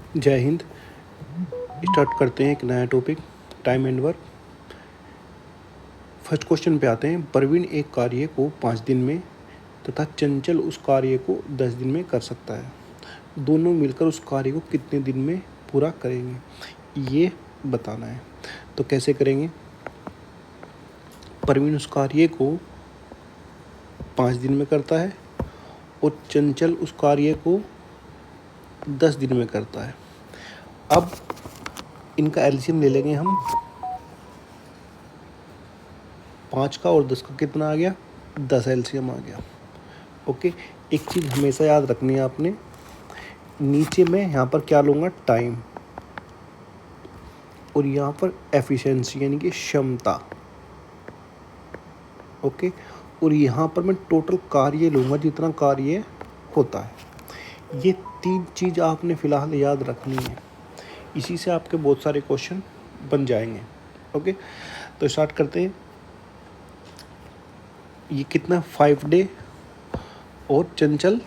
जय हिंद। स्टार्ट करते हैं एक नया topic, time and work. First question पे आते हैं। प्रवीण एक कार्य को 5 दिन में तथा चंचल उस कार्य को 10 दिन में कर सकता है। दोनों मिलकर उस कार्य को कितने दिन में पूरा करेंगे, ये बताना है। तो कैसे करेंगे? प्रवीण उस कार्य को 5 दिन में करता है और चंचल उस कार्य को 10 दिन में करता है। अब इनका एलसीएम ले लेंगे हम। 5 का और 10 का कितना आ गया? 10 एलसीएम आ गया। ओके, एक चीज़ हमेशा याद रखनी है आपने, नीचे में यहाँ पर क्या लूँगा? टाइम, और यहाँ पर एफिशिएंसी यानी कि क्षमता। ओके, और यहाँ पर मैं टोटल कार्य लूँगा जितना कार्य होता है। ये 3 चीज़ आपने फ़िलहाल याद रखनी है, इसी से आपके बहुत सारे क्वेश्चन बन जाएंगे। ओके, तो स्टार्ट करते हैं। ये कितना? 5 डे और चंचल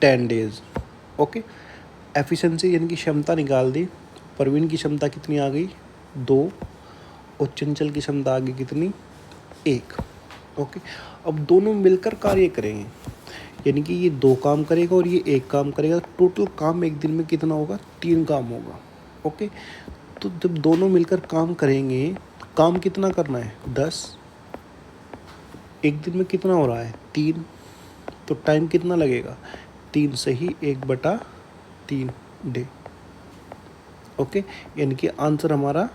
10 डेज। ओके, एफिशिएंसी यानी कि क्षमता निकाल दी। प्रवीण की क्षमता कितनी आ गई? 2, और चंचल की क्षमता आ गई कितनी? 1। ओके, अब दोनों मिलकर कार्य करेंगे, यानी कि ये 2 काम करेगा और ये 1 काम करेगा। टोटल काम एक दिन में कितना होगा? 3 काम होगा। ओके, तो जब दोनों मिलकर काम करेंगे, काम कितना करना है? 10। एक दिन में कितना हो रहा है? 3। तो टाइम कितना लगेगा? 3 से ही 1/3 डे। ओके, यानी कि आंसर हमारा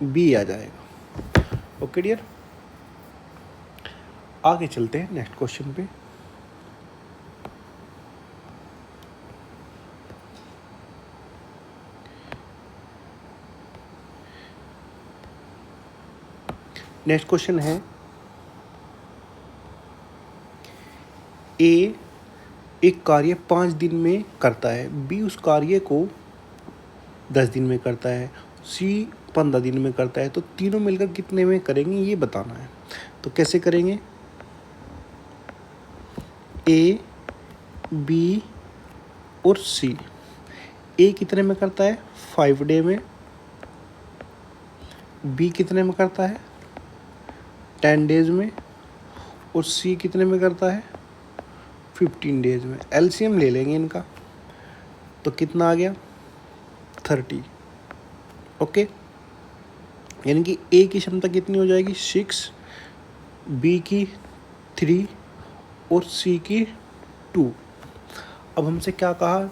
बी आ जाएगा। ओके डियर, आगे चलते हैं नेक्स्ट क्वेश्चन पे। नेक्स्ट क्वेश्चन है, ए एक कार्य 5 दिन में करता है, बी उस कार्य को 10 दिन में करता है, सी 15 दिन में करता है। तो तीनों मिलकर कितने में करेंगे, ये बताना है। तो कैसे करेंगे? ए, बी और सी। ए कितने में करता है? 5 डे में। बी कितने में करता है? 10 डेज में। और सी कितने में करता है? 15 डेज में। एलसीएम ले लेंगे इनका, तो कितना आ गया? 30। ओके, यानी कि ए की क्षमता कितनी हो जाएगी? 6, बी की 3 और सी की 2। अब हमसे क्या कहा?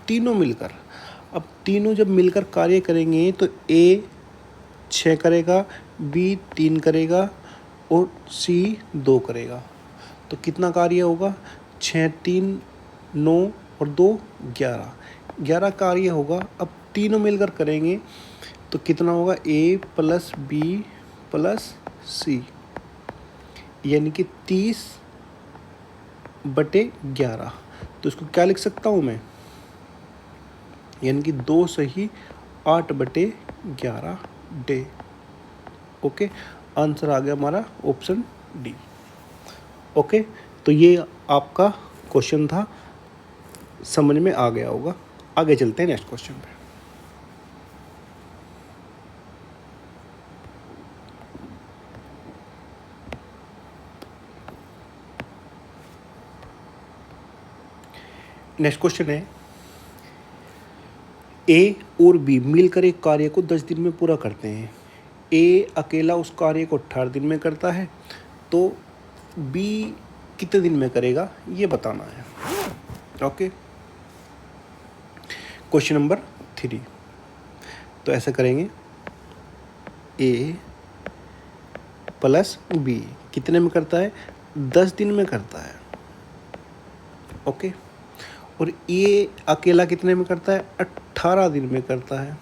तीनों मिलकर। अब तीनों जब मिलकर कार्य करेंगे तो ए 6 करेगा, बी 3 करेगा और सी 2 करेगा। तो कितना कार्य होगा? 6, 3, 9 और 2 11। 11 कार्य होगा। अब तीनों मिलकर करेंगे तो कितना होगा? ए प्लस बी प्लस सी, यानी कि 30/11। तो इसको क्या लिख सकता हूँ मैं? यानी कि 2 से ही 8/11 डे। ओके, आंसर आ गया हमारा ऑप्शन डी। ओके, तो ये आपका क्वेश्चन था, समझ में आ गया होगा। आगे चलते हैं नेक्स्ट क्वेश्चन पे। नेक्स्ट क्वेश्चन है, ए और बी मिलकर एक कार्य को 10 दिन में पूरा करते हैं। ए अकेला उस कार्य को 18 दिन में करता है, तो बी कितने दिन में करेगा, ये बताना है। Okay, question number 3। तो ऐसा करेंगे, ए प्लस बी कितने में करता है? 10 दिन में करता है। ओके, और ये अकेला कितने में करता है? 18 दिन में करता है।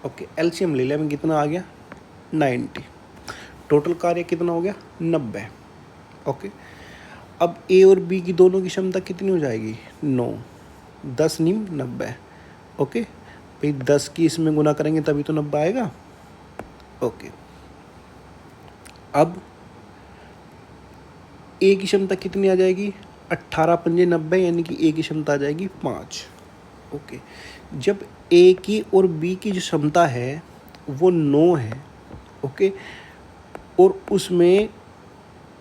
ओके, एलसीएम ले लिया मैं, कितना आ गया? 90। टोटल कार्य कितना हो गया? 90। ओके, अब ए और बी की दोनों की क्षमता कितनी हो जाएगी? 9। 10 नीम 90। ओके भाई, 10 की इसमें गुना करेंगे तभी तो 90 आएगा। ओके, अब ए की क्षमता कितनी आ जाएगी? 18 पंजे 90, यानी कि ए की क्षमता आ जाएगी 5। ओके, जब ए की और बी की जो क्षमता है वो 9 है, ओके, और उसमें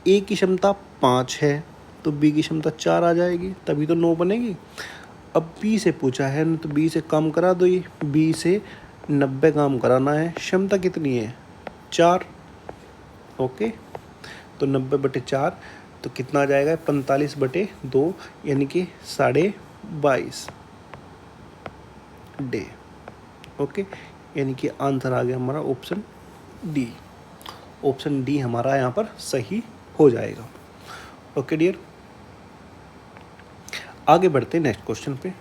ए की क्षमता 5 है तो बी की क्षमता 4 आ जाएगी, तभी तो 9 बनेगी। अब बी से पूछा है ना, तो बी से काम करा दो, ये बी से 90 काम कराना है, क्षमता कितनी है 4। ओके, तो 90/4 तो कितना आ जाएगा 45/2, यानी कि 22.5 डे। ओके, यानी कि आंसर आ गया हमारा ऑप्शन डी। ऑप्शन डी हमारा यहाँ पर सही हो जाएगा। ओके डियर, आगे बढ़ते हैं नेक्स्ट क्वेश्चन पे।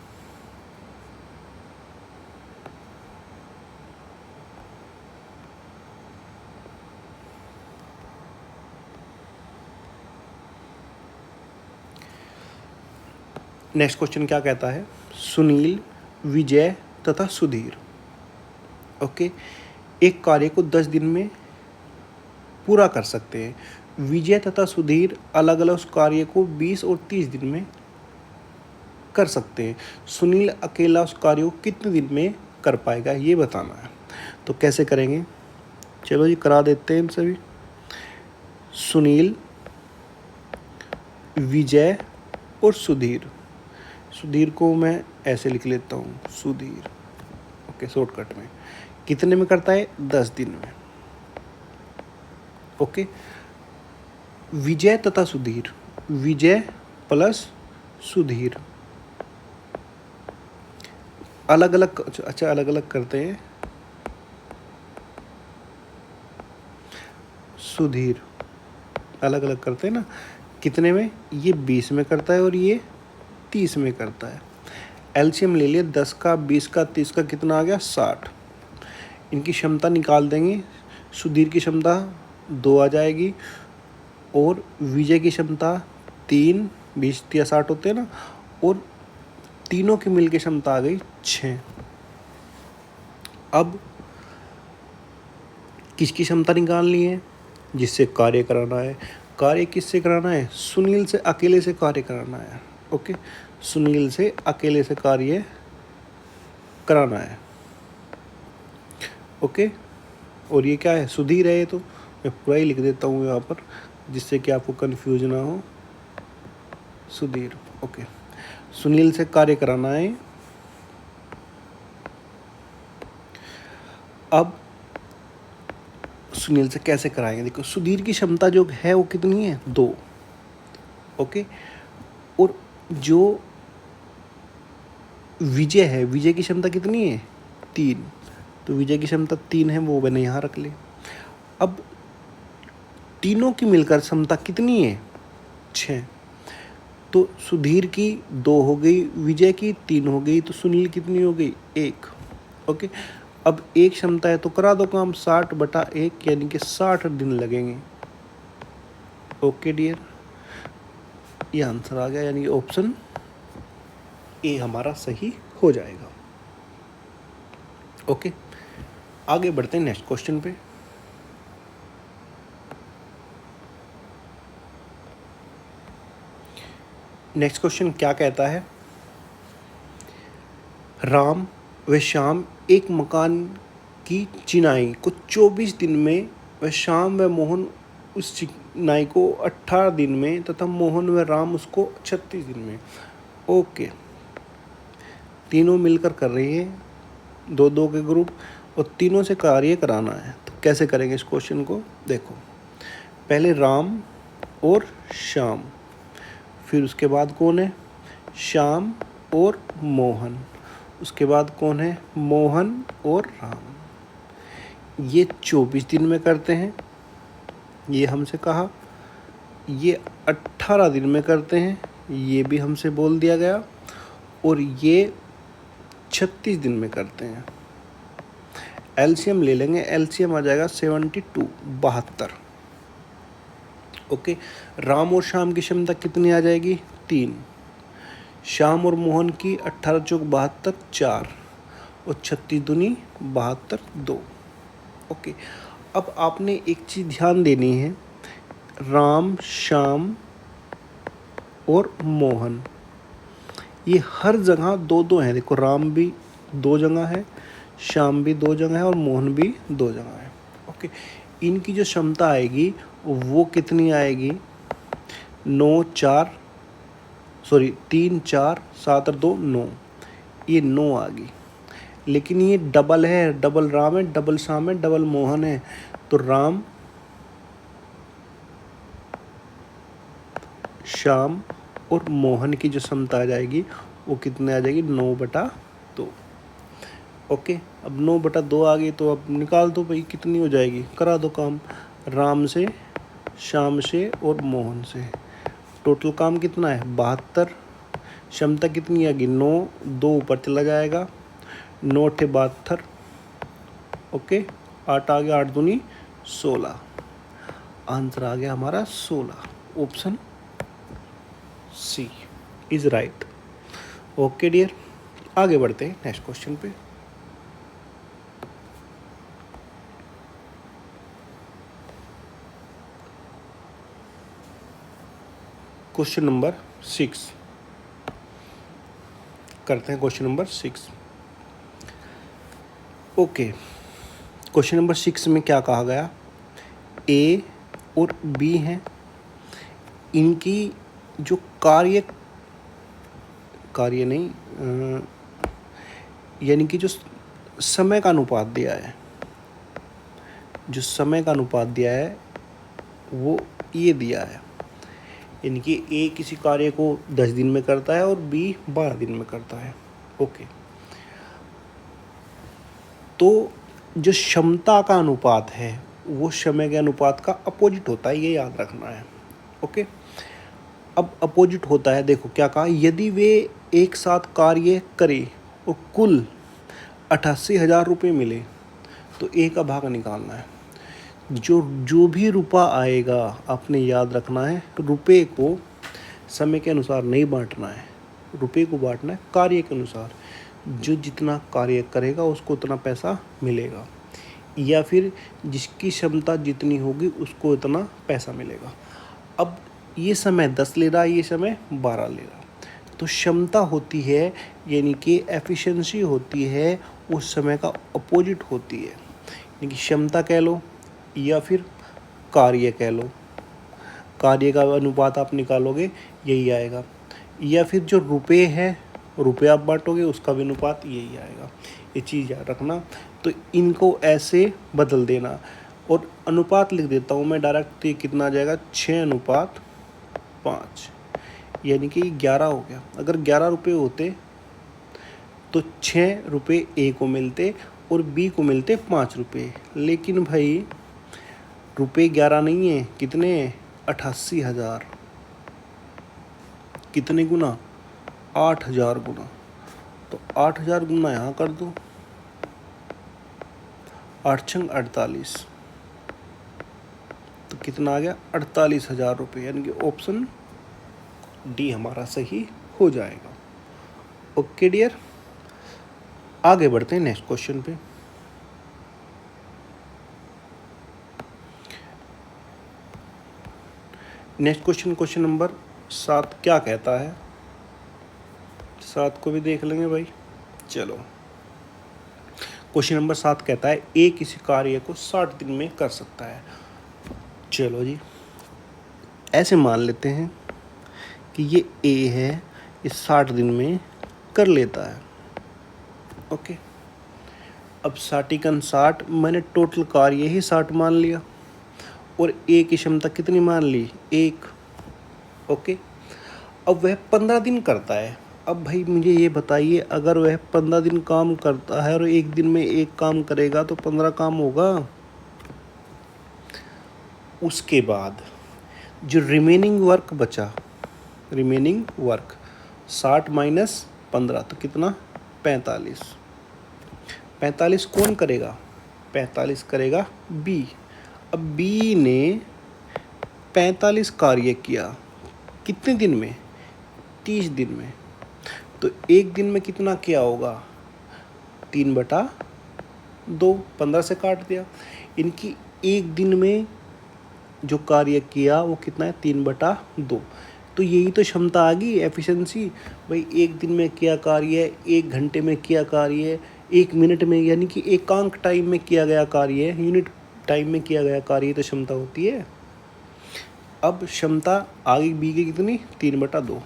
नेक्स्ट क्वेश्चन क्या कहता है, सुनील, विजय तथा सुधीर, ओके, एक कार्य को 10 दिन में पूरा कर सकते हैं। विजय तथा सुधीर अलग अलग उस कार्य को 20 और 30 दिन में कर सकते हैं। सुनील अकेला उस कार्य को कितने दिन में कर पाएगा, ये बताना है। तो कैसे करेंगे, चलो जी करा देते हैं इन सभी। सुनील, विजय और सुधीर। सुधीर को मैं ऐसे लिख लेता हूँ, सुधीर, ओके, शॉर्टकट में। कितने में करता है 10 दिन में। ओके, विजय तथा सुधीर, विजय प्लस सुधीर अलग अलग, अच्छा अलग अलग करते हैं। सुधीर अलग अलग करते हैं ना, कितने में, ये 20 में करता है और ये 30 में करता है। एलसीएम ले लिए, 10 का, 20 का, 30 का, कितना आ गया 60। इनकी क्षमता निकाल देंगे, सुधीर की क्षमता 2 आ जाएगी और विजय की क्षमता 3, 20 या 60 होते हैं ना, और तीनों की मिल के क्षमता आ गई 6। अब किसकी क्षमता निकालनी है, जिससे कार्य कराना है। कार्य किससे कराना है, सुनील से अकेले से कार्य कराना है। ओके, सुनील से अकेले से कार्य कराना है। ओके, और ये क्या है, सुधीर है, ये तो मैं पूरा ही लिख देता हूँ यहाँ पर जिससे कि आपको कन्फ्यूज ना हो। सुधीर, ओके, सुनील से कार्य कराना है। अब सुनील से कैसे कराएंगे, देखो सुधीर की क्षमता जो है वो कितनी है 2। ओके, और जो विजय है, विजय की क्षमता कितनी है 3, तो विजय की क्षमता 3 है, वो मैंने यहाँ रख ली। अब तीनों की मिलकर क्षमता कितनी है 6, तो सुधीर की 2 हो गई, विजय की 3 हो गई, तो सुनील कितनी हो गई 1। ओके, अब एक क्षमता है तो करा दो काम, 60/1, यानी कि 60 दिन लगेंगे। ओके डियर, ये आंसर आ गया, यानी कि ऑप्शन ए हमारा सही हो जाएगा। ओके, आगे बढ़ते हैं नेक्स्ट क्वेश्चन पे। नेक्स्ट क्वेश्चन क्या कहता है, राम व श्याम एक मकान की चिनाई को 24 दिन में व श्याम व मोहन उस चिनाई को 18 दिन में तथा मोहन व राम उसको 36 दिन में। ओके, तीनों मिलकर कर रही हैं, 2-2 के ग्रुप, और तीनों से कार्य कराना है। तो कैसे करेंगे इस क्वेश्चन को, देखो पहले राम और श्याम, फिर उसके बाद कौन है श्याम और मोहन, उसके बाद कौन है मोहन और राम। ये 24 दिन में करते हैं, ये हमसे कहा। ये 18 दिन में करते हैं, ये भी हमसे बोल दिया गया। और ये 36 दिन में करते हैं। एलसीएम ले लेंगे, एलसीएम आ जाएगा 72, 72। ओके, राम और श्याम की क्षमता कितनी आ जाएगी 3, श्याम और मोहन की 18 चौक 72, 4, और 36 दूनी 72, 2। ओके, अब आपने एक चीज़ ध्यान देनी है, राम, श्याम और मोहन। ये हर जगह दो दो हैं। देखो राम भी दो जगह है, श्याम भी दो जगह है और मोहन भी दो जगह है। ओके, इनकी जो क्षमता आएगी वो कितनी आएगी? 3 4 7 और 2 9, ये 9 आ गई। लेकिन ये डबल है, डबल राम है, डबल श्याम है, डबल मोहन है। तो राम, श्याम और मोहन की जो क्षमता आ जाएगी वो कितने आ जाएगी? 9/2। ओके, अब 9/2 आ गई तो अब निकाल दो भाई कितनी हो जाएगी, करा दो काम। राम से, श्याम से और मोहन से टोटल काम कितना है? 72। क्षमता कितनी आ गई? 9, 2 ऊपर चला जाएगा, 9 × 72। ओके, 8 आ गया, 8 दूनी 16। आंसर आ गया हमारा 16। Option C is right. Okay dear, आगे बढ़ते हैं नेक्स्ट क्वेश्चन पे। क्वेश्चन नंबर 6 करते हैं। Question number 6। Okay, question number 6 में क्या कहा गया? ए और बी हैं, इनकी जो कार्य नहीं, यानी कि जो समय का अनुपात दिया है, जो समय का अनुपात दिया है वो ये दिया है। यानी कि ए किसी कार्य को 10 दिन में करता है और बी 12 दिन में करता है। ओके, तो जो क्षमता का अनुपात है वो समय के अनुपात का अपोजिट होता है, ये याद रखना है। ओके, अब अपोजिट होता है, देखो क्या कहा, यदि वे एक साथ कार्य करें और कुल 88,000 रुपये मिले तो ए का भाग निकालना है। जो भी रुपया आएगा आपने याद रखना है, रुपये को समय के अनुसार नहीं बांटना है, रुपये को बांटना है कार्य के अनुसार। जो जितना कार्य करेगा उसको उतना पैसा मिलेगा, या फिर जिसकी क्षमता जितनी होगी उसको उतना पैसा मिलेगा। अब ये समय 10 ले रहा है, ये समय 12 ले रहा है, तो क्षमता होती है, यानी कि एफिशिएंसी होती है, उस समय का अपोजिट होती है। यानी कि क्षमता कह लो या फिर कार्य कह लो, कार्य का अनुपात आप निकालोगे यही आएगा, या फिर जो रुपये है, रुपये आप बांटोगे उसका भी अनुपात यही आएगा। ये चीज़ याद रखना। तो इनको ऐसे बदल देना, और अनुपात लिख देता हूँ मैं डायरेक्ट। ये कितना आ जाएगा? 6:5, यानी कि 11 हो गया। अगर 11 रुपये होते तो 6 रुपये ए को मिलते और बी को मिलते 5 रुपये। लेकिन भाई रुपये 11 नहीं है, कितने हैं? 88,000। कितने गुना? 8,000 गुना। तो 8,000 गुना यहाँ कर दो, 8 × 48, तो कितना आ गया? 48,000 रुपये। यानी कि ऑप्शन डी हमारा सही हो जाएगा। ओके डियर, आगे बढ़ते हैं नेक्स्ट क्वेश्चन पे। नेक्स्ट क्वेश्चन, क्वेश्चन नंबर 7 क्या कहता है? 7 को भी देख लेंगे भाई। चलो, क्वेश्चन नंबर 7 कहता है ए किसी कार्य को 60 दिन में कर सकता है। चलो जी, ऐसे मान लेते हैं कि ये ए है, ये 60 दिन में कर लेता है। ओके, अब 60 × 60, मैंने टोटल कार्य ही 60 मान लिया और ए की क्षमता कितनी मान ली? 1। ओके, अब वह 15 दिन करता है। अब भाई मुझे ये बताइए, अगर वह 15 दिन काम करता है और एक दिन में एक काम करेगा तो 15 काम होगा। उसके बाद जो रिमेनिंग वर्क बचा, रिमेनिंग वर्क 60 - 15 तो कितना? 45। 45 कौन करेगा? 45 करेगा बी। अब बी ने 45 कार्य किया, कितने दिन में? 30 दिन में। तो एक दिन में कितना किया होगा? 3/2, 15 से काट दिया। इनकी एक दिन में जो कार्य किया वो कितना है? 3/2। तो यही तो क्षमता आ गई, एफिशिएंसी। भाई एक दिन में किया कार्य, 1 घंटे में किया कार्य, 1 मिनट में, यानी कि एकांक टाइम में किया गया कार्य, यूनिट टाइम में किया गया कार्य तो क्षमता होती है। अब क्षमता आगे बी की कितनी, 3/2।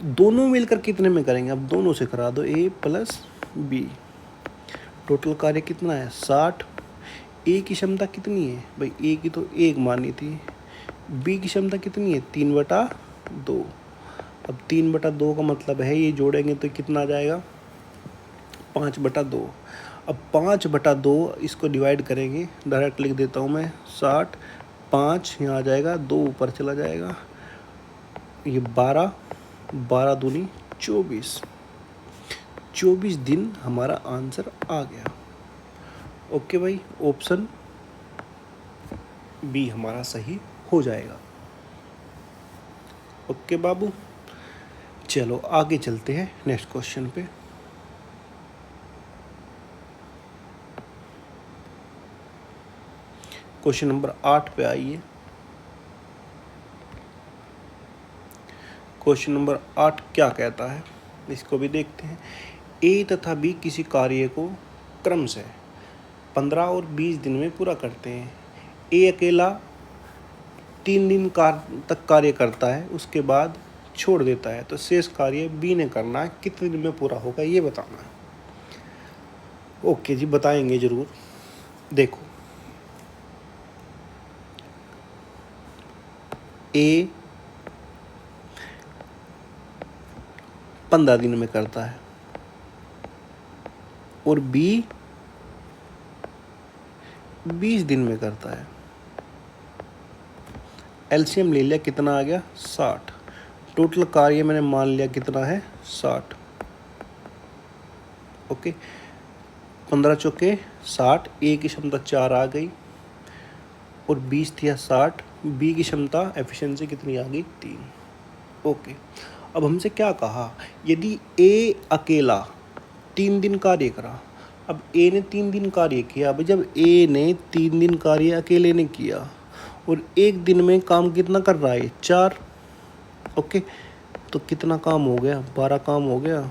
दोनों मिलकर कितने में करेंगे, अब दोनों से करा दो, ए प्लस बी। टोटल कार्य कितना है, 60। ए की क्षमता कितनी है भाई, ए की तो 1 मानी थी। बी की क्षमता कितनी है, 3/2। अब 3/2 का मतलब है, ये जोड़ेंगे तो कितना आ जाएगा, 5/2। अब 5/2 इसको डिवाइड करेंगे, डायरेक्ट लिख देता हूँ मैं, 60, 5 यहाँ आ जाएगा, 2 ऊपर चला जाएगा, ये 12, 12 दूनी 24। 24 दिन हमारा आंसर आ गया। ओके भाई, ऑप्शन बी हमारा सही हो जाएगा। ओके बाबू, चलो आगे चलते हैं नेक्स्ट क्वेश्चन पे। क्वेश्चन नंबर 8 पे आइए। क्वेश्चन नंबर 8 क्या कहता है, इसको भी देखते हैं। ए तथा बी किसी कार्य को क्रम से 15 और 20 दिन में पूरा करते हैं। ए अकेला 3 दिन तक कार्य करता है, उसके बाद छोड़ देता है, तो शेष कार्य बी ने करना है, कितने दिन में पूरा होगा ये बताना है। ओके जी, बताएंगे ज़रूर। देखो, ए 15 दिन में करता है और बी 20 दिन में करता है। एलसीएम ले लिया, कितना आ गया, 60। टोटल कार्य मैंने मान लिया कितना है, 60। ओके, 15 चौके 60, ए की क्षमता 4 आ गई और 20 थी 60, बी की क्षमता एफिशिएंसी कितनी आ गई, 3। ओके, अब हमसे क्या कहा, यदि ए अकेला 3 दिन कार्य करा। अब ए ने 3 दिन कार्य किया, अब जब ए ने 3 दिन कार्य अकेले ने किया और 1 दिन में काम कितना कर रहा है, 4। ओके, तो कितना काम हो गया, 12 काम हो गया।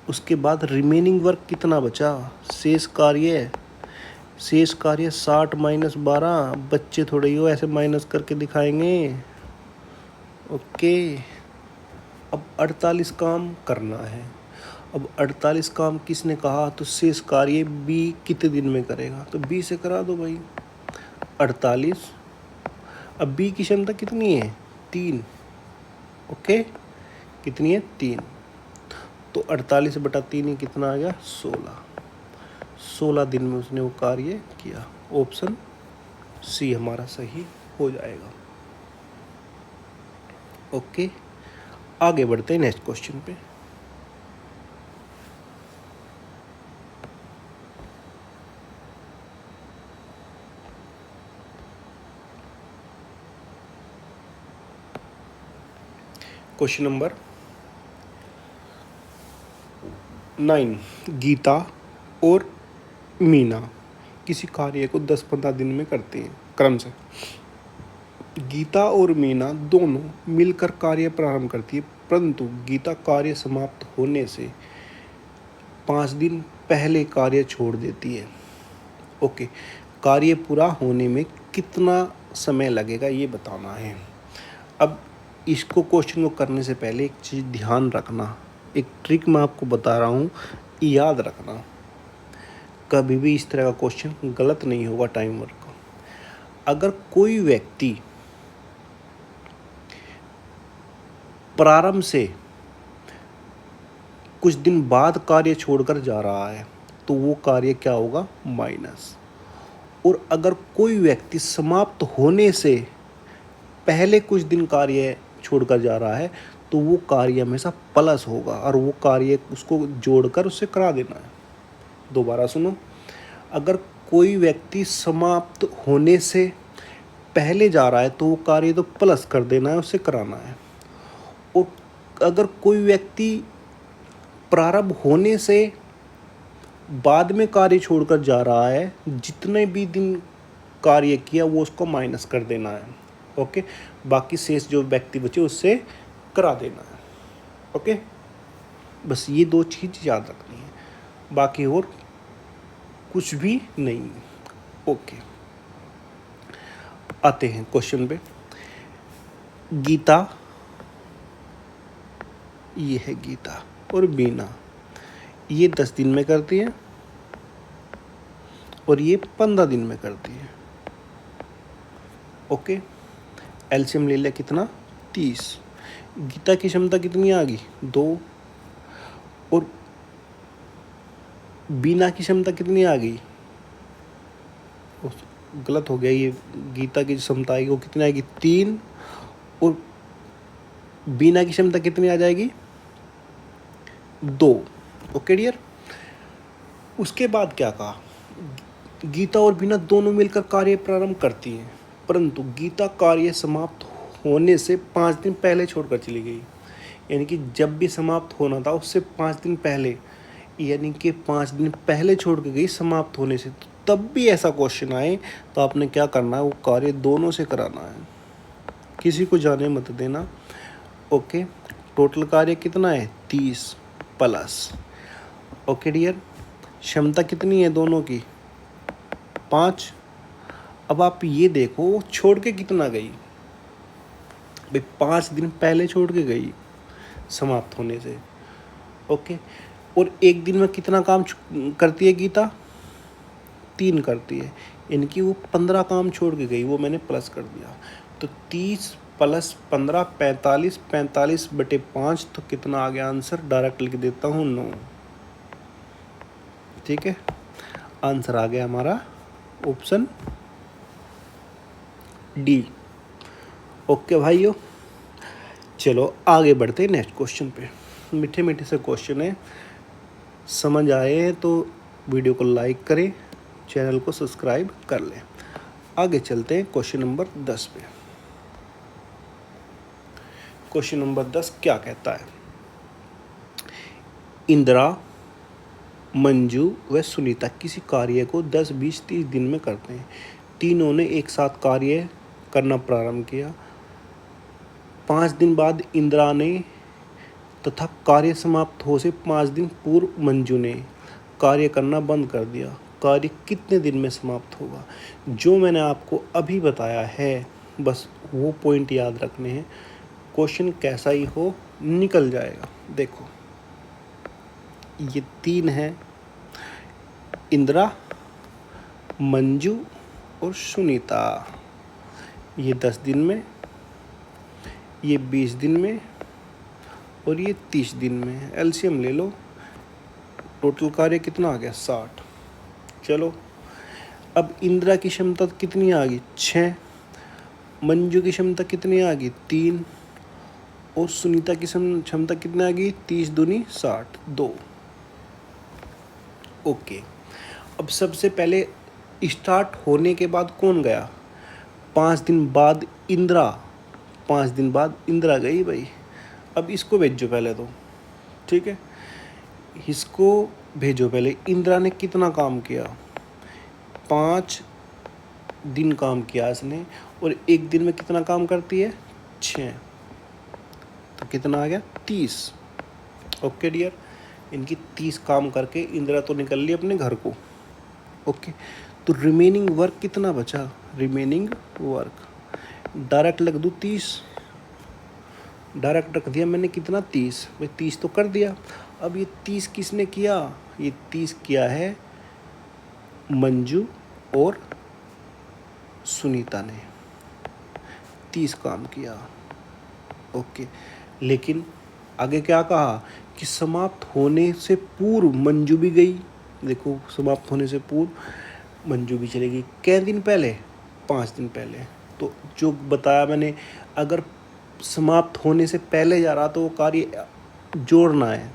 उसके बाद रिमेनिंग वर्क कितना बचा, शेष कार्य 60 - 12, बच्चे थोड़े ही हो ऐसे माइनस करके दिखाएंगे। ओके, अब 48 काम करना है। अब 48 काम किसने कहा, तो शेष कार्य बी कितने दिन में करेगा, तो बी से करा दो भाई, 48। अब बी की क्षमता कितनी है, 3। ओके, कितनी है, 3। तो 48/3 ही कितना आ गया, 16। 16 दिन में उसने वो कार्य किया। ऑप्शन सी हमारा सही हो जाएगा। ओके, आगे बढ़ते हैं नेक्स्ट क्वेश्चन पे। क्वेश्चन नंबर 9, गीता और मीना किसी कार्य को 10-15 दिन में करती हैं क्रम से। गीता और मीना दोनों मिलकर कार्य प्रारंभ करती है, परंतु गीता कार्य समाप्त होने से 5 दिन पहले कार्य छोड़ देती है। ओके, कार्य पूरा होने में कितना समय लगेगा ये बताना है। अब इसको क्वेश्चन को करने से पहले एक चीज़ ध्यान रखना, एक ट्रिक मैं आपको बता रहा हूँ, याद रखना। कभी भी इस तरह का क्वेश्चन गलत नहीं होगा टाइम वर्क का। अगर कोई व्यक्ति प्रारंभ से कुछ दिन बाद कार्य छोड़कर जा रहा है तो वो कार्य क्या होगा, माइनस। और अगर कोई व्यक्ति समाप्त होने से पहले कुछ दिन कार्य छोड़कर जा रहा है तो वो कार्य हमेशा प्लस होगा और वो कार्य उसको जोड़कर उससे करा देना है। दोबारा सुनो, अगर कोई व्यक्ति समाप्त होने से पहले जा रहा है तो वो कार्य तो प्लस कर देना है, उससे कराना है। और अगर कोई व्यक्ति प्रारंभ होने से बाद में कार्य छोड़कर जा रहा है, जितने भी दिन कार्य किया वो उसको माइनस कर देना है। ओके, बाकी शेष जो व्यक्ति बचे उससे करा देना है। ओके, बस ये 2 चीज़ याद रखनी है, बाकी और कुछ भी नहीं। ओके, आते हैं क्वेश्चन पे। गीता, ये है गीता, और बीना, ये 10 दिन में करती है और ये 15 दिन में करती है। ओके, एलसीएम ले लिया कितना, 30। गीता की क्षमता कितनी आ गई, 2, और बीना की क्षमता कितनी आ गई, गलत हो गया, ये गीता की क्षमता आएगी वो कितनी आएगी, 3, और बीना की क्षमता कितनी आ जाएगी, 2। ओके डियर, उसके बाद क्या कहा, गीता और बीना दोनों मिलकर कार्य प्रारंभ करती हैं, परंतु गीता कार्य समाप्त होने से 5 दिन पहले छोड़कर चली गई। यानी कि जब भी समाप्त होना था उससे 5 दिन पहले, यानी कि 5 दिन पहले छोड़ के गई समाप्त होने से। तो तब भी ऐसा क्वेश्चन आए तो आपने क्या करना है, वो कार्य दोनों से कराना है, किसी को जाने मत देना। ओके, टोटल कार्य कितना है, 30 प्लस। ओके डियर, क्षमता कितनी है दोनों की, 5। अब आप ये देखो वो छोड़ के कितना गई भाई, 5 दिन पहले छोड़ के गई समाप्त होने से। ओके, और एक दिन में कितना काम करती है गीता, 3 करती है, इनकी वो 15 काम छोड़ के गई, वो मैंने प्लस कर दिया। तो 30 प्लस 15 45, 45/5, तो कितना आ गया आंसर, डायरेक्ट लिख देता हूँ 9। ठीक है, आंसर आ गया हमारा ऑप्शन डी। ओके भाइयों, चलो आगे बढ़ते हैं नेक्स्ट क्वेश्चन पे। मीठे मीठे से क्वेश्चन है, समझ आए हैं तो वीडियो को लाइक करें, चैनल को सब्सक्राइब कर लें। आगे चलते हैं क्वेश्चन नंबर 10 पे। क्वेश्चन नंबर 10 क्या कहता है, इंदिरा, मंजू व सुनीता किसी कार्य को 10, 20, 30 दिन में करते हैं। तीनों ने एक साथ कार्य करना प्रारंभ किया। 5 दिन बाद इंदिरा ने तथा कार्य समाप्त हो से 5 दिन पूर्व मंजू ने कार्य करना बंद कर दिया। कार्य कितने दिन में समाप्त होगा। जो मैंने आपको अभी बताया है बस वो पॉइंट याद रखने हैं, क्वेश्चन कैसा ही हो निकल जाएगा। देखो ये 3 हैं, इंदिरा, मंजू और सुनीता। ये 10 दिन में, ये 20 दिन में और ये 30 दिन में। एलसीएम ले लो, टोटल कार्य कितना आ गया, 60। चलो अब इंदिरा की क्षमता कितनी आ गई, 6। मंजू की क्षमता कितनी आ गई, 3। और सुनीता की क्षमता कितनी आ गई, 30 दूनी 60, 2। ओके, अब सबसे पहले स्टार्ट होने के बाद कौन गया, 5 दिन बाद इंदिरा। 5 दिन बाद इंदिरा गई भाई। अब इसको भेजो पहले तो, ठीक है, इसको भेजो पहले। इंदिरा ने कितना काम किया, 5 दिन काम किया इसने, और एक दिन में कितना काम करती है, 6। तो कितना आ गया, 30। ओके डियर, इनकी 30 काम करके इंदिरा तो निकल ली अपने घर को। ओके, तो रिमेनिंग वर्क कितना बचा, रिमेनिंग वर्क डायरेक्ट लग दूँ 30, डायरेक्ट रख दिया मैंने कितना, 30। भाई 30 तो कर दिया। अब ये 30 किसने किया, ये 30 किया है मंजू और सुनीता ने, 30 काम किया। ओके, लेकिन आगे क्या कहा कि समाप्त होने से पूर्व मंजू भी गई। देखो समाप्त होने से पूर्व मंजू भी चलेगी, कै दिन पहले, 5 दिन पहले। तो जो बताया मैंने, अगर समाप्त होने से पहले जा रहा तो वो कार्य जोड़ना है।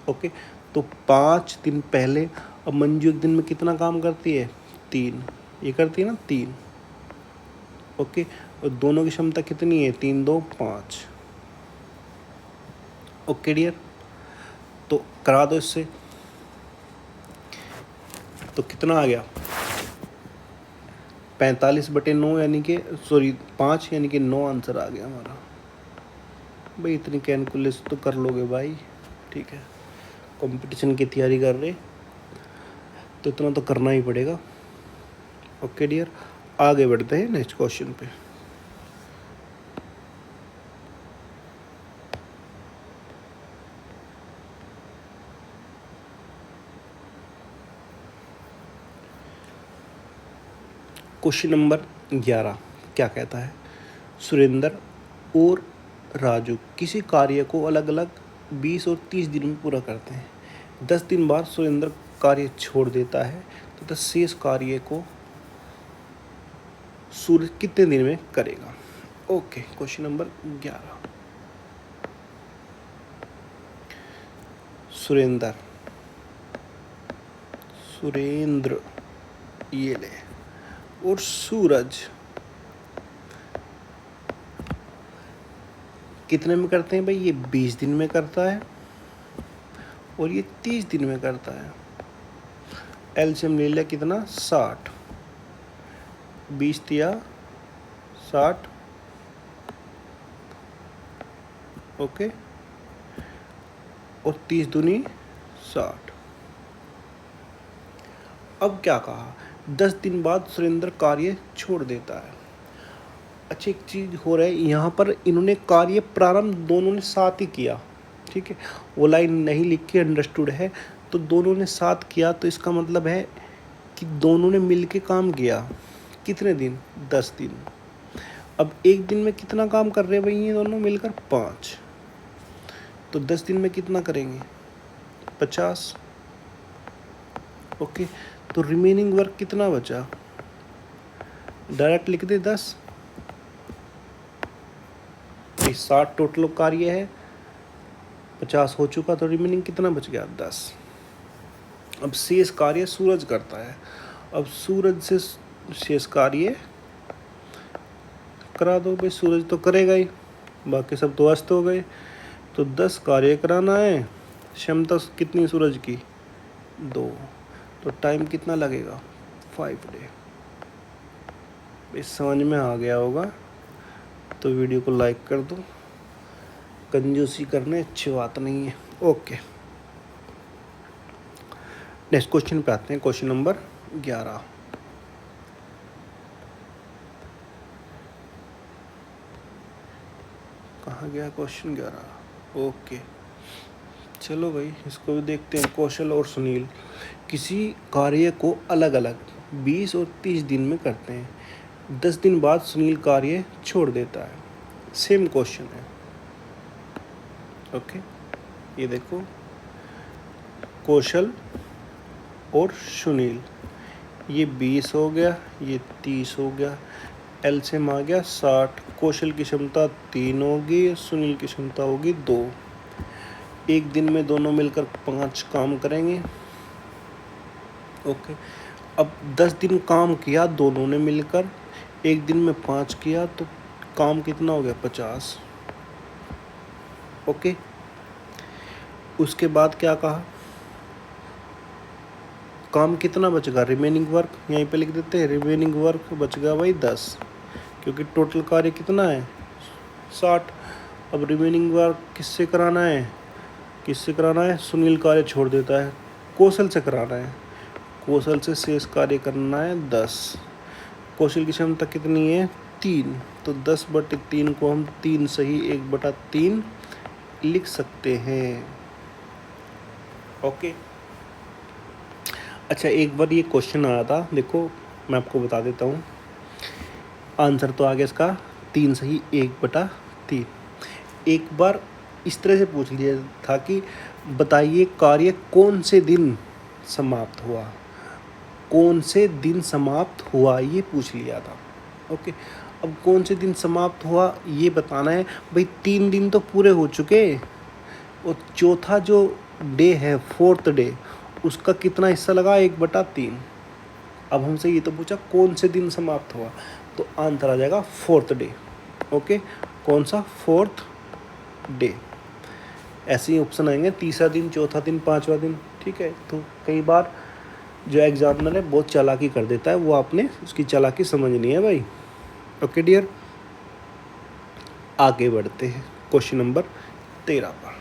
ओके, तो 5 दिन पहले। अब मंजू एक दिन में कितना काम करती है, 3। ये करती है ना 3। ओके, और दोनों की क्षमता कितनी है, 3, 2, 5। ओके डियर, तो करा दो इससे, तो कितना आ गया, 45/9 यानी कि 5 यानी कि 9 आंसर आ गया हमारा। भाई इतनी कैलकुलेशन तो कर लोगे भाई, ठीक है। कंपटीशन की तैयारी कर रहे तो इतना तो करना ही पड़ेगा। ओके डियर, आगे बढ़ते हैं नेक्स्ट क्वेश्चन पे। क्वेश्चन नंबर 11 क्या कहता है? सुरेंद्र और राजू किसी कार्य को अलग अलग 20 और 30 दिन में पूरा करते हैं। 10 दिन बाद सुरेंद्र कार्य छोड़ देता है तथा शेष कार्य को सूरज कितने दिन में करेगा? Okay, question number 11। सुरेंद्र ये ले और सूरज कितने में करते हैं भाई? ये 20 दिन में करता है और ये 30 दिन में करता है। एलसीएम ले लिया कितना? 60। 20 दिया 60, ओके, और 30 दूनी 60। अब क्या कहा? 10 दिन बाद सुरेंद्र कार्य छोड़ देता है। अच्छी एक चीज़ हो रहा है यहाँ पर, इन्होंने कार्य प्रारंभ दोनों ने साथ ही किया, ठीक है। वो लाइन नहीं लिख के अंडरस्टूड है, तो दोनों ने साथ किया, तो इसका मतलब है कि दोनों ने मिल के काम किया। कितने दिन? 10 दिन। अब एक दिन में कितना काम कर रहे हैं भाई ये दोनों मिलकर? 5। तो 10 दिन में कितना करेंगे? 50। ओके, तो रिमेनिंग वर्क कितना बचा? डायरेक्ट लिख दे 10। 60 टोटल कार्य है, 50 हो चुका, तो रिमेनिंग कितना बच गया? 10। अब शेष कार्य सूरज करता है। अब सूरज से शेष कार्य करा दो भाई, सूरज तो करेगा ही, बाकी सब तो अस्त हो गए। तो 10 कार्य कराना है, क्षमता कितनी सूरज की? 2। तो टाइम कितना लगेगा? 5 डे। इस समझ में आ गया होगा तो वीडियो को लाइक कर दो, कंजूसी करने अच्छी बात नहीं है। ओके, नेक्स्ट क्वेश्चन पे आते हैं, क्वेश्चन नंबर 11। कहाँ गया क्वेश्चन 11? ओके, चलो भाई इसको भी देखते हैं। कौशल और सुनील किसी कार्य को अलग अलग 20 और 30 दिन में करते हैं। 10 दिन बाद सुनील कार्य छोड़ देता है। सेम क्वेश्चन है, ओके। ये देखो, कौशल और सुनील, ये 20 हो गया, ये 30 हो गया, एलसीएम आ गया 60। कौशल की क्षमता 3 होगी, सुनील की क्षमता होगी 2। एक दिन में दोनों मिलकर 5 काम करेंगे, ओके। अब 10 दिन काम किया दोनों ने मिलकर, एक दिन में 5 किया, तो काम कितना हो गया? 50, ओके। उसके बाद क्या कहा? काम कितना बचेगा? रिमेनिंग वर्क यहीं पे लिख देते हैं, रिमेनिंग वर्क बच गया भाई 10, क्योंकि टोटल कार्य कितना है? 60। अब रिमेनिंग वर्क किससे कराना है? किससे कराना है? सुनील कार्य छोड़ देता है, कौशल से कराना है। कौशल से शेष कार्य करना है 10। कौशल की क्षमता कितनी है? 3। तो 10/3 को हम 3 सही 1/3 लिख सकते हैं, ओके। अच्छा, एक बार ये क्वेश्चन आया था, देखो मैं आपको बता देता हूँ। आंसर तो आ गया इसका 3 सही 1/3। एक बार इस तरह से पूछ लिया था कि बताइए कार्य कौन से दिन समाप्त हुआ, कौन से दिन समाप्त हुआ, ये पूछ लिया था, ओके। अब कौन से दिन समाप्त हुआ ये बताना है भाई। 3 दिन तो पूरे हो चुके, और चौथा जो डे है, 4th डे, उसका कितना हिस्सा लगा? 1/3। अब हमसे ये तो पूछा कौन से दिन समाप्त हुआ, तो आंसर आ जाएगा 4th डे, ओके। कौन सा? 4th day. ऐसे ही ऑप्शन आएंगे, तीसरा दिन, चौथा दिन, 5वां दिन, ठीक है। तो कई बार जो एग्जामिनर है बहुत चालाकी कर देता है, वो आपने उसकी चालाकी समझनी है भाई। ओके डियर, आगे बढ़ते हैं क्वेश्चन नंबर 13 पर।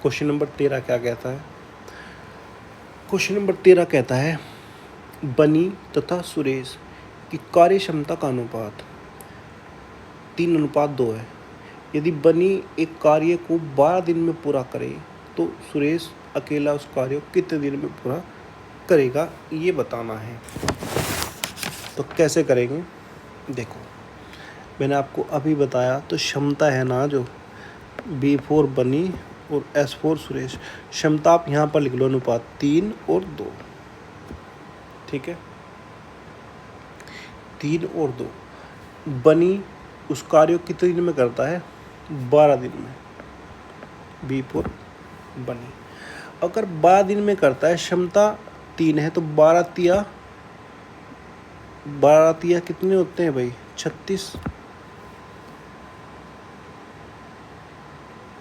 क्वेश्चन नंबर 13 क्या कहता है? क्वेश्चन नंबर 13 कहता है बनी तथा सुरेश की कार्य क्षमता का अनुपात 3:2 है। यदि बनी एक कार्य को 12 दिन में पूरा करे तो सुरेश अकेला उस कार्य को कितने दिन में पूरा करेगा, ये बताना है। तो कैसे करेंगे? देखो, मैंने आपको अभी बताया, तो क्षमता है ना जो B4 बनी और S4 सुरेश, क्षमता आप यहाँ पर लिख लो अनुपात 3 और 2, ठीक है। 3 और 2। बनी उस कार्य को कितने दिन में करता है? 12 दिन में। B4 बनी अगर 12 दिन में करता है, क्षमता 3 है, तो 12 तिया कितने होते हैं भाई? 36।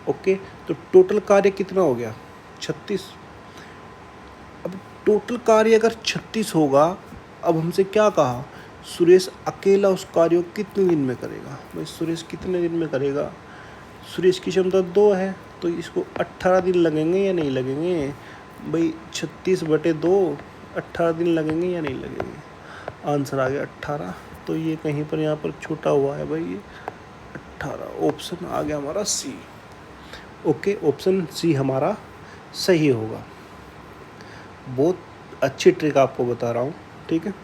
ओके, तो टोटल कार्य कितना हो गया? 36। अब टोटल कार्य अगर 36 होगा, अब हमसे क्या कहा? सुरेश अकेला उस कार्य को कितने दिन में करेगा? भाई सुरेश कितने दिन में करेगा? सुरेश की क्षमता 2 है, तो इसको 18 दिन लगेंगे या नहीं लगेंगे? भाई 36/2, 18 दिन लगेंगे या नहीं लगेंगे? आंसर आ गया 18। तो ये कहीं पर यहाँ पर छोटा हुआ है भाई, ये 18। ऑप्शन आ गया हमारा सी। ओके, ऑप्शन सी हमारा सही होगा। बहुत अच्छी ट्रिक आपको बता रहा हूँ, ठीक है।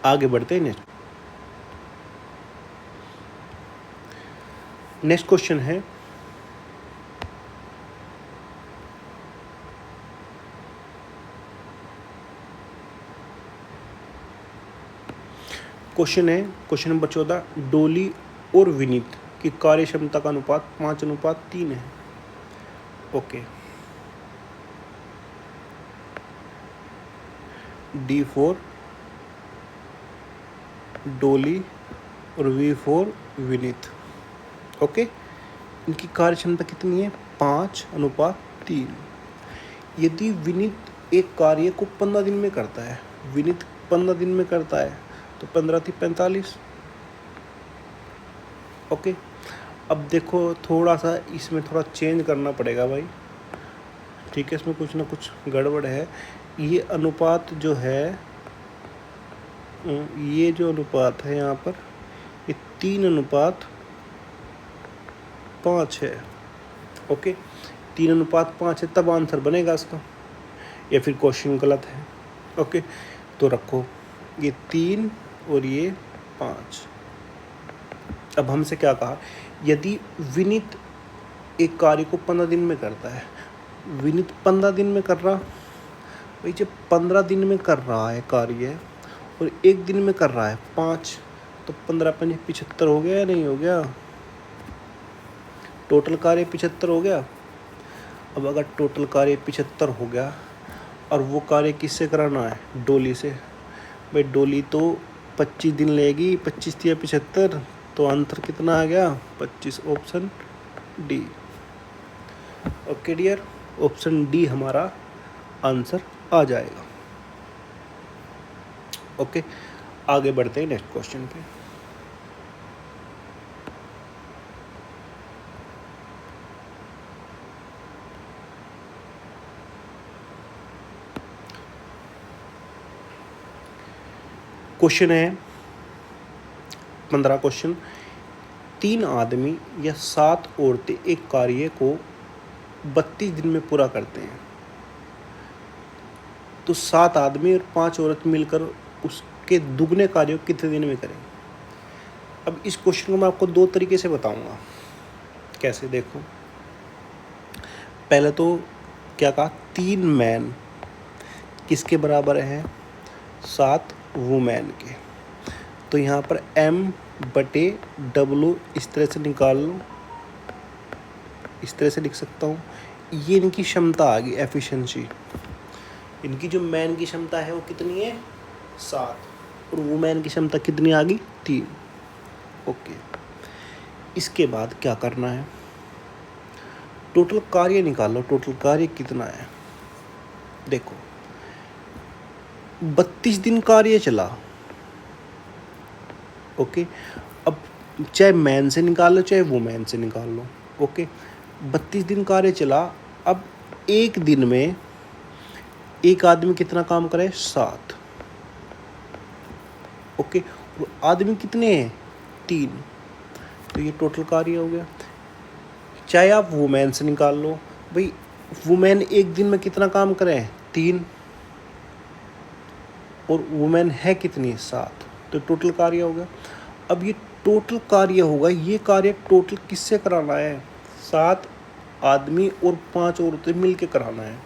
आगे बढ़ते हैं। नेक्स्ट क्वेश्चन है क्वेश्चन नंबर 14। डोली और विनीत की कार्य क्षमता का अनुपात 5:3 है। ओके, D4 डोली और V4 विनीत। ओके, इनकी कार्य क्षमता कितनी है? 5:3। यदि विनीत एक कार्य को 15 दिन में करता है, विनीत 15 दिन में करता है, तो 15×3 = 45। ओके, अब देखो थोड़ा सा इसमें थोड़ा चेंज करना पड़ेगा भाई, ठीक है। इसमें कुछ ना कुछ गड़बड़ है। ये अनुपात जो है, ये जो अनुपात है यहाँ पर, ये 3:5 है। ओके, 3:5 है, तब आंसर बनेगा इसका, या फिर क्वेश्चन गलत है। ओके, तो रखो ये 3 और ये 5। अब हमसे क्या कहा? यदि विनीत एक कार्य को 15 दिन में करता है, विनीत 15 दिन में कर रहा, भाई जब 15 दिन में कर रहा है कार्य और एक दिन में कर रहा है 5, तो 15×5 = 75 हो गया या नहीं हो गया? टोटल कार्य 75 हो गया। अब अगर टोटल कार्य 75 हो गया और वो कार्य किससे कराना है? डोली से। भाई डोली तो 25 दिन लेगी, 25 × 75, तो आंसर कितना आ गया? 25। Option D. Okay dear, option D हमारा आंसर आ जाएगा। ओके, आगे बढ़ते हैं नेक्स्ट क्वेश्चन पे। क्वेश्चन है 15 क्वेश्चन। 3 आदमी या 7 औरतें एक कार्य को 32 दिन में पूरा करते हैं, तो 7 आदमी और 5 औरत मिलकर उसके दुगने कार्य को कितने दिन में करें? अब इस क्वेश्चन को मैं आपको 2 तरीके से बताऊंगा। कैसे? देखो, पहले तो क्या कहा? 3 मैन किसके बराबर हैं? 7 वुमेन के। तो यहाँ पर M/W इस तरह से निकाल लो, इस तरह से लिख सकता हूँ। ये इनकी क्षमता आ गई, एफिशिएंसी। इनकी जो मैन की क्षमता है वो कितनी है? 7, और वुमेन की क्षमता कितनी आ गई? 3। ओके, इसके बाद क्या करना है, टोटल कार्य निकालो, टोटल कार्य कितना है। देखो 32 दिन कार्य चला, ओके। अब चाहे मैन से निकालो चाहे वुमेन से निकाल लो, ओके। 32 दिन कार्य चला। अब एक दिन में एक आदमी कितना काम करे, 7, ओके। और आदमी कितने हैं, 3, तो ये टोटल कार्य हो गया। चाहे आप वुमेन से निकाल लो, भाई वुमेन एक दिन में कितना काम करें, 3, और वुमेन है कितनी, 7, तो टोटल कार्य हो गया। अब ये टोटल कार्य होगा, ये कार्य टोटल किससे कराना है, 7 आदमी और 5 औरतें मिलके कराना है।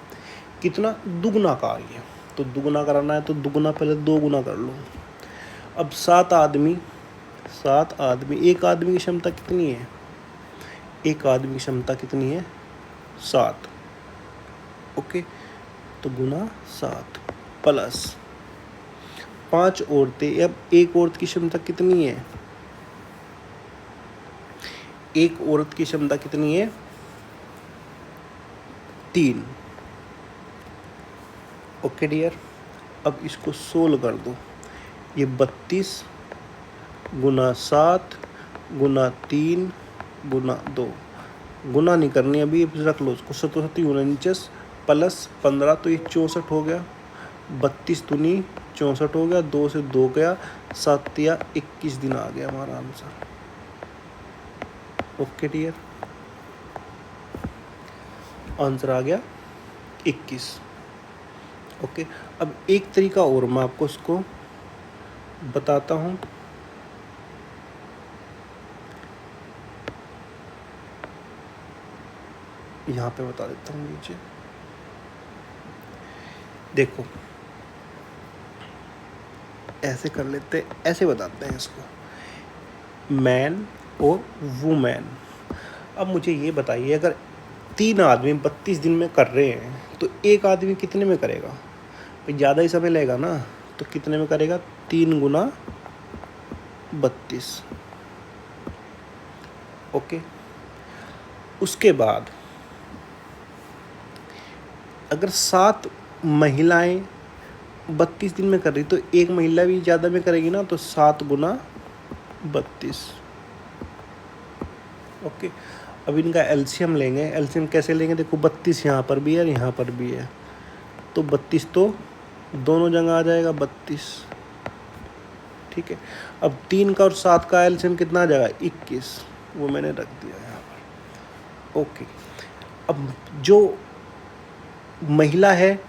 कितना, दुगना कार्य, तो दुगना कराना है तो दुगना पहले 2 गुना कर लो। अब 7 आदमी, एक आदमी की क्षमता कितनी है, एक आदमी की क्षमता कितनी है, 7, ओके। तो गुना 7 प्लस 5 औरतें। अब एक औरत की क्षमता कितनी है, एक औरत की क्षमता कितनी है, 3, ओके डियर। अब इसको सोल्व कर दो, ये 32 गुना 7 गुना 3 गुना 2, गुना नहीं करनी अभी, रख लो उसको, 7 49 प्लस 15, तो ये 64 हो गया। 32 दूनी 64 हो गया, 2 से 2 गया, 7 या 21 दिन आ गया हमारा आंसर, ओके डियर। आंसर आ गया 21, ओके। अब एक तरीका और मैं आपको उसको बताता हूँ। यहाँ पे बता देता हूँ नीचे, देखो ऐसे कर लेते, ऐसे बताते हैं इसको, मैन और वुमेन। अब मुझे ये बताइए, अगर 3 आदमी 32 दिन में कर रहे हैं तो एक आदमी कितने में करेगा, भाई ज़्यादा ही समय लेगा ना, तो कितने में करेगा, 3 गुना 32, ओके। उसके बाद अगर 7 महिलाएं 32 दिन में कर रही तो एक महिला भी ज़्यादा में करेगी ना, तो 7 गुना 32, ओके। अब इनका एलसीएम लेंगे, एलसीएम कैसे लेंगे, देखो 32 यहाँ पर भी है और यहाँ पर भी है, तो 32 तो दोनों जगह आ जाएगा 32, ठीक है। अब 3 का और 7 का एलसीएम कितना आ जाएगा, 21, वो मैंने रख दिया यहाँ पर, ओके। अब जो महिला है,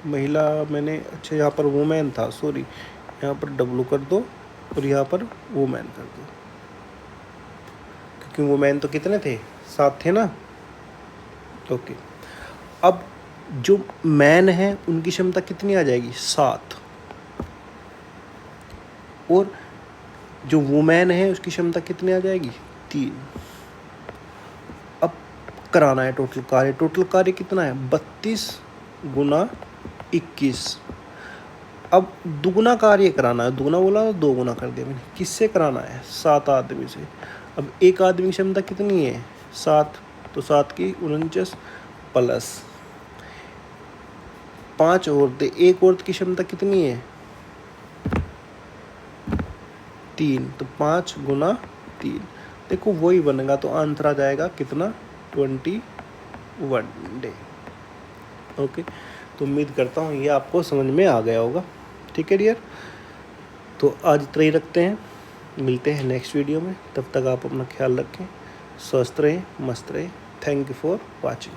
महिला मैंने, अच्छा यहाँ पर वुमेन था, सॉरी, यहाँ पर डब्लू कर दो और यहाँ पर वुमेन कर दो, क्योंकि वुमेन तो कितने थे, 7 थे ना, ओके। अब जो मैन है उनकी क्षमता कितनी आ जाएगी, 7, और जो वुमेन है उसकी क्षमता कितनी आ जाएगी, 3। अब कराना है टोटल कार्य, टोटल कार्य कितना है, 32 गुना 21। अब दुगुना कार्य कराना है, दुगुना बोला तो 2 गुना कर दिया मैंने, किससे कराना है, 7 आदमी से। अब एक आदमी की क्षमता कितनी है, 7, तो 7 की 49 प्लस 5 औरतें, एक औरत की क्षमता कितनी है, 3, तो 5 गुना 3, देखो वही बनेगा, तो आंसर आ जाएगा कितना, 21 डे, ओके। तो उम्मीद करता हूँ ये आपको समझ में आ गया होगा, ठीक है डियर। तो आज इतना ही रखते हैं, मिलते हैं नेक्स्ट वीडियो में, तब तक आप अपना ख्याल रखें, स्वस्थ रहें, मस्त रहें। Thank you for watching.